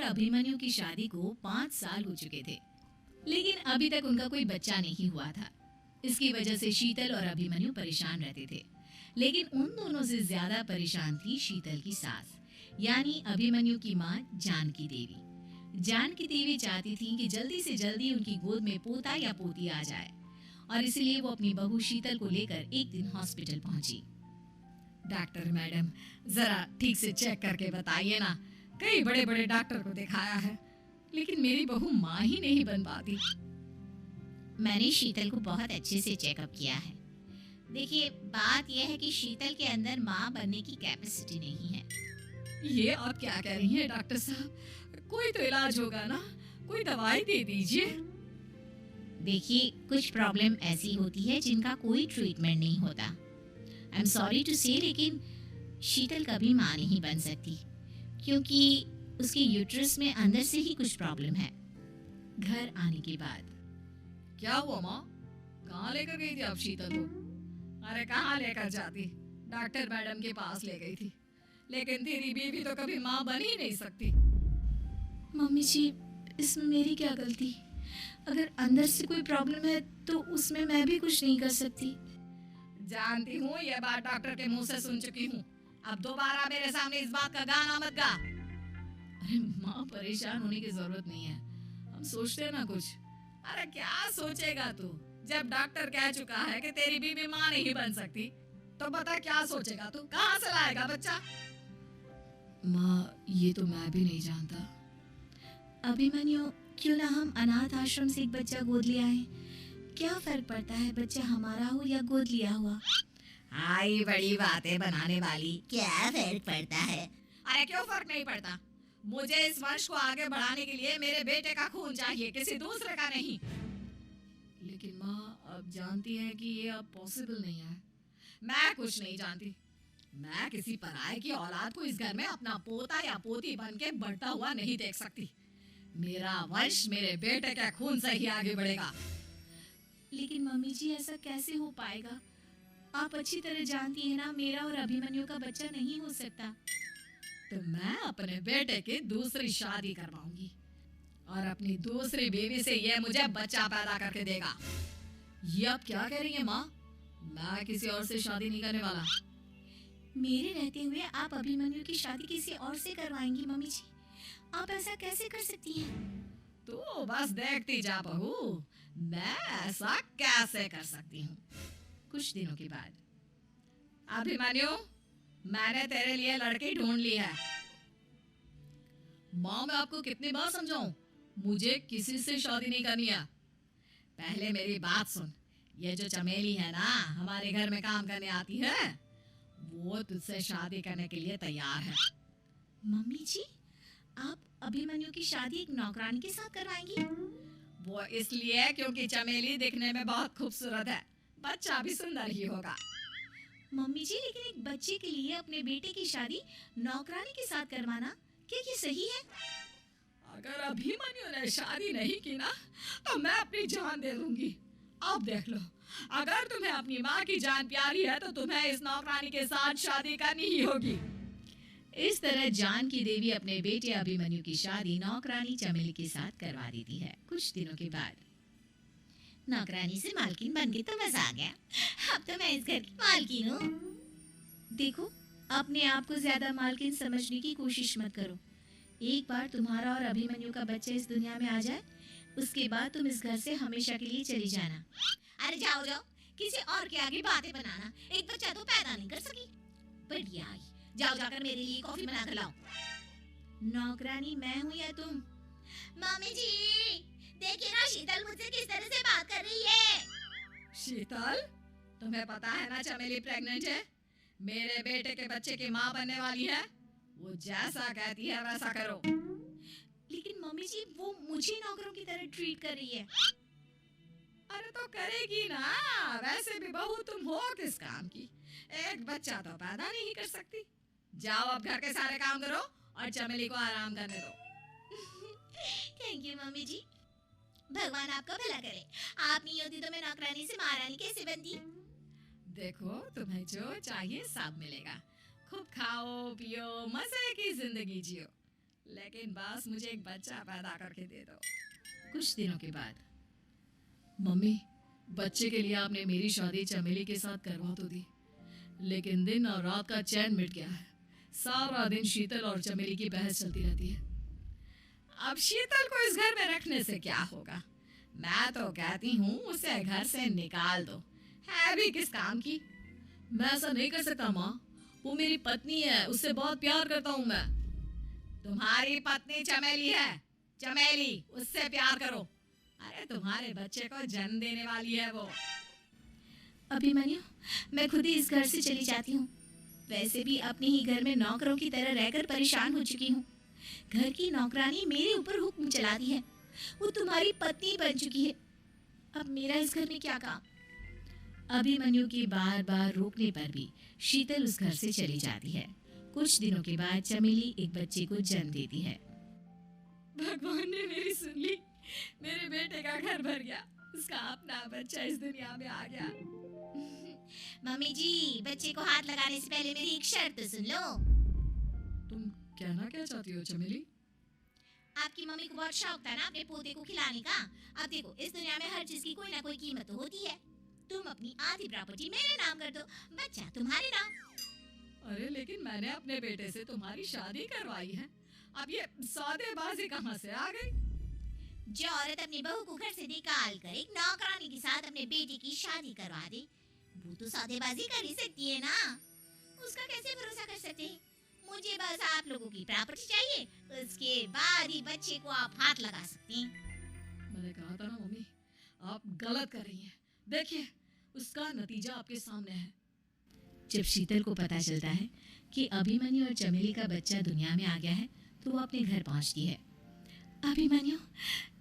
अभिमन्यु की शादी को 5 साल हो चुके थे, लेकिन अभी तक उनका कोई बच्चा नहीं हुआ था। इसकी वजह से शीतल और अभिमन्यु परेशान रहते थे, लेकिन उन दोनों से ज्यादा परेशान थी शीतल की सास, यानी अभिमन्यु की माँ जानकी देवी। जानकी देवी चाहती थी कि जल्दी से जल्दी उनकी गोद में पोता या पोती आ जाए, और इसलिए वो अपनी बहू शीतल को लेकर एक दिन हॉस्पिटल पहुंची। डॉक्टर मैडम, जरा ठीक से चेक करके बताइए ना। कई बड़े बड़े डॉक्टर को दिखाया है, लेकिन मेरी बहू माँ ही नहीं बन पाती। मैंने शीतल को बहुत अच्छे से चेकअप किया है। देखिए, बात यह है कि शीतल के अंदर माँ बनने की कैपेसिटी नहीं है। ये आप क्या कह रही हैं डॉक्टर साहब? कोई तो इलाज होगा ना, कोई दवाई दे दीजिए। देखिए, कुछ प्रॉब्लम ऐसी होती है जिनका कोई ट्रीटमेंट नहीं होता। आई एम सॉरी टू से, लेकिन शीतल कभी माँ नहीं बन सकती, क्योंकि उसके यूट्रस में अंदर से ही कुछ प्रॉब्लम है। घर आने के बाद क्या हुआ माँ? कहाँ लेकर गई थी आप शीतल को? अरे कहाँ लेकर जाती, डॉक्टर मैडम के पास ले गई थी, लेकिन तेरी बीवी तो कभी माँ बन ही नहीं सकती। मम्मी जी, इसमें मेरी क्या गलती? अगर अंदर से कोई प्रॉब्लम है तो उसमें मैं भी कुछ नहीं कर सकती। जानती हूँ, ये बात डॉक्टर के मुंह से सुन चुकी हूँ। अब दोबारा मेरे सामने इस बात का गाना मत गा। अरे माँ, परेशान होने की जरूरत नहीं है, हम सोचते हैं ना कुछ। अरे क्या सोचेगा तू? जब डॉक्टर कह चुका है कि तेरी बीवी माँ नहीं बन सकती, तो बता क्या सोचेगा तू? कहाँ से लाएगा बच्चा? माँ, ये तो मैं भी नहीं जानता। अभिमन्यु, क्यों ना हम अनाथ आश्रम से एक बच्चा गोद ले आए? क्या फर्क पड़ता है बच्चा हमारा हो या गोद लिया हुआ? आई बड़ी बातें बनाने वाली, क्या फर्क पड़ता है? अरे क्यों फर्क नहीं पड़ता? मुझे इस वंश को आगे बढ़ाने के लिए मेरे बेटे का खून चाहिए, किसी दूसरे का नहीं। लेकिन माँ, आप जानती हैं कि ये अब पॉसिबल नहीं है। मैं कुछ नहीं जानती। मैं किसी पराये की औलाद को इस घर में अपना पोता या पोती बन के बढ़ता हुआ नहीं देख सकती। मेरा वंश मेरे बेटे के खून से ही आगे बढ़ेगा। लेकिन मम्मी जी, ऐसा कैसे हो पाएगा? आप अच्छी तरह जानती हैं ना, मेरा और अभिमन्यु का बच्चा नहीं हो सकता। तो मैं अपने बेटे की दूसरी शादी करवाऊंगी, और अपनी दूसरी बीवी से ये मुझे बच्चा पैदा करके देगा। ये आप क्या कह रही हैं माँ? मैं किसी और से शादी नहीं करने वाला। मेरे रहते हुए आप अभिमन्यु की शादी किसी और से करवाएंगी? मम्मी जी, आप ऐसा कैसे कर सकती हैं? तो बस देखती जा बहू, मैं ऐसा कैसे कर सकती हूँ। कुछ दिनों के बाद, अभिमन्यु, मैंने तेरे लिए लड़की ढूंढ ली है। माँ, मैं आपको कितनी बार समझाऊं, मुझे किसी से शादी नहीं करनी है। पहले मेरी बात सुन। ये जो चमेली है ना, हमारे घर में काम करने आती है, वो तुझसे शादी करने के लिए तैयार है। मम्मी जी, आप अभिमन्यु की शादी एक नौकरानी के साथ करवाएंगी? वो इसलिए क्योंकि चमेली दिखने में बहुत खूबसूरत है, बच्चा भी सुंदर ही होगा। मम्मी जी, लेकिन एक बच्चे के लिए अपने बेटे की शादी नौकरानी के साथ करवाना, क्या ये सही है? अगर अभिमन्यु ने शादी नहीं की ना, तो मैं अपनी जान दे दूंगी। अब देख लो, अगर तुम्हें अपनी माँ की जान प्यारी है, तो तुम्हें इस नौकरानी के साथ शादी करनी ही होगी। इस तरह जानकी देवी अपने बेटे अभिमन्यु की शादी नौकरानी चमेली के साथ करवा देती है। कुछ दिनों के बाद, नौकरानी से मालकिन बन गई तो मजा आ गया। अब तो मैं इस घर की मालकिन हूँ। देखो, अपने आप को ज्यादा मालकिन समझने की कोशिश मत करो। एक बार तुम्हारा और अभिमन्यु का बच्चा इस दुनिया में आ जाए, उसके बाद तुम इस घर से हमेशा के लिए चली जाना। अरे जाओ जाओ, किसी और के आगे बातें बनाना। एक बच्चा तो पैदा नहीं कर सकी। बढ़िया आई, जाओ जाकर मेरे लिए कॉफी बना कर लाओ। नौकरानी मैं हूँ या तुम? मम्मी जी, देखिए ना शीतल मुझसे किस तरह से बात कर रही है। शीतल, तुम्हें पता है ना चमेली प्रेग्नेंट है, मेरे बेटे के बच्चे की माँ बनने वाली है। वो जैसा कहती है वैसा करो। लेकिन मम्मी जी, वो मुझे नौकरों की तरह ट्रीट कर रही है। अरे तो करेगी ना, वैसे भी बहू तुम हो किस काम की? एक बच्चा तो पैदा नहीं कर सकती। जाओ अब घर के सारे काम करो और चमेली को आराम करने दो। थैंक यू मम्मी जी, भगवान आपका भला करे। आप नहीं होती तो मैं नौकरानी से महारानी कैसे बनती? देखो, तुम्हें जो चाहिए सब मिलेगा। खूब खाओ पियो, मजे की जिंदगी जियो। लेकिन बस मुझे एक बच्चा पैदा करके दे दो। कुछ दिनों के बाद, मम्मी, बच्चे के लिए आपने मेरी शादी चमेली के साथ करवा तो दी, लेकिन दिन और रात का चैन मिट गया है। सारा दिन शीतल और चमेली की बहस चलती रहती है। अब शीतल को इस घर में रखने से क्या होगा? मैं तो कहती हूँ उसे घर से निकाल दो, है भी किस काम की। मैं ऐसा नहीं कर सकता माँ, वो मेरी पत्नी है, उससे बहुत प्यार करता हूँ मैं। तुम्हारी पत्नी चमेली है, चमेली, उससे प्यार करो। अरे तुम्हारे बच्चे को जन्म देने वाली है वो। अभिमन्यु, मैं खुद ही इस घर से चली जाती हूँ। वैसे भी अपने ही घर में नौकरों की तरह रहकर परेशान हो चुकी हूँ। घर की नौकरानी मेरे ऊपर हुक्म चलाती है। वो तुम्हारी पत्नी बन चुकी है। अब मेरा इस घर में क्या काम? अभिमन्यु की बार बार रोकने पर भी शीतल उस घर से चली जाती है। कुछ दिनों के बाद चमेली एक बच्चे को जन्म देती है। भगवान ने मेरी सुन ली, मेरे बेटे का घर भर गया, उसका अपना बच्चा इस दुनिया में आ गया। मम्मी जी, बच्चे को हाथ लगाने से पहले मेरी एक शर्त तो सुन लो। तुम कहना क्या चाहती हो चमेली? आपकी मम्मी को बहुत शौक था ना अपने पोते को खिलाने का। अब देखो, इस दुनिया में हर चीज की कोई ना कोई कीमत तो होती है। तुम अपनी आधी प्रॉपर्टी मेरे नाम कर दो, बच्चा तुम्हारे नाम। अरे लेकिन मैंने अपने बेटे से तुम्हारी शादी करवाई है, अब ये सौदेबाजी कहाँ से आ गई? जो औरत अपनी बहू को घर से निकाल कर एक नौकरानी के साथ अपने बेटे की शादी करवा दे, वो तो सौदेबाजी कर ही सकती है ना। उसका कैसे भरोसा कर सकते हैं? मुझे बस आप लोगों की प्रॉपर्टी चाहिए, उसके बाद ही बच्चे को आप हाथ लगा सकते हैं। मैंने कहा था ना मम्मी, आप गलत कर रही हैं। देखिए, उसका नतीजा आपके सामने है। जब शीतल को पता चलता है कि अभिमन्यु और चमेली का बच्चा दुनिया में आ गया है, तो वो अपने घर पहुंचती है। अभिमन्यु,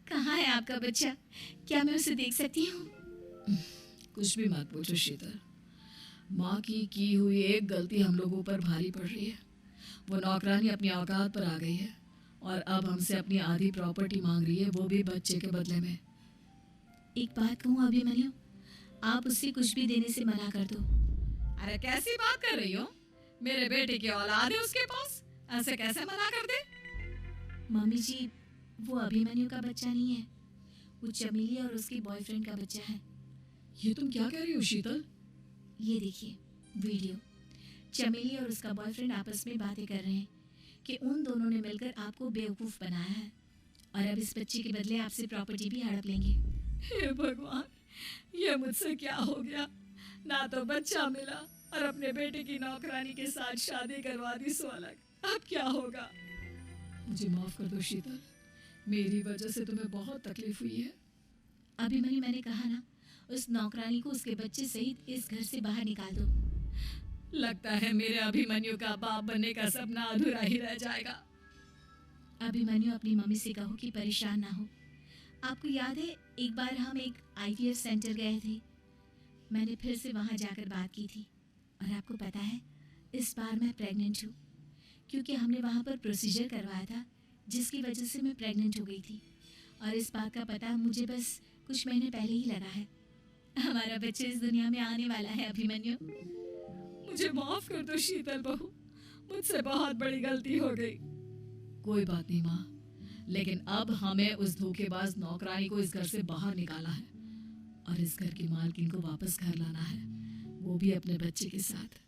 कहाँ है आपका बच्चा? क्या मैं उसे देख सकती हूँ? कुछ भी मत पूछो शीतल, माँ की हुई एक गलती हम लोगों पर भारी पड़ रही है। वो नौकरानी अपनी औकात पर आ गई है और अब हमसे अपनी आधी प्रॉपर्टी मांग रही है, वो भी बच्चे के बदले में। एक बात कहूँ अभिमन्यु, आप उससे कुछ भी देने से मना कर दो। अरे कैसी बात कर रही हो? मेरे बेटे की औलाद है उसके पास, ऐसे कैसे मना कर दे? मम्मी जी, वो अभिमन्यु का बच्चा नहीं है, वो चमेली और उसके बॉयफ्रेंड का बच्चा है। ये तुम क्या कह रही हो शीतल? ये देखिए वीडियो। चमेली और उसका बॉयफ्रेंड आपस में बातें कर रहे हैं कि उन दोनों ने मिलकर आपको बेवकूफ बनाया है और अब इस बच्चे के बदले आपसे प्रॉपर्टी भी हड़प लेंगे। हे भगवान, ये मुझसे क्या हो गया? ना तो बच्चा मिला और अपने बेटे की नौकरानी के साथ शादी करवा दी सो अलग। अब क्या होगा? मुझे माफ कर दो शीतल, मेरी वजह से तुम्हें बहुत तकलीफ हुई है। अभिमन्यु, मैंने कहा ना, उस नौकरानी को उसके बच्चे सहित इस घर से बाहर निकाल दो। लगता है मेरे अभिमन्यु का बाप बनने का सपना अधूरा ही रह जाएगा। अभिमन्यु, अपनी मम्मी से कहो कि परेशान ना हो। आपको याद है, एक बार हम एक IVF सेंटर गए थे, मैंने फिर से वहाँ जाकर बात की थी और आपको पता है, इस बार मैं प्रेग्नेंट हूँ, क्योंकि हमने वहाँ पर प्रोसीजर करवाया था जिसकी वजह से मैं प्रेग्नेंट हो गई थी और इस बात का पता मुझे बस कुछ महीने पहले ही लगा है। हमारा बच्चा इस दुनिया में आने वाला है अभिमन्यु। मुझे माफ कर दो शीतल बहू, मुझसे बहुत बड़ी गलती हो गई। कोई बात नहीं माँ, लेकिन अब हमें उस धोखेबाज नौकरानी को इस घर से बाहर निकाला है और इस घर की मालकिन को वापस घर लाना है, वो भी अपने बच्चे के साथ।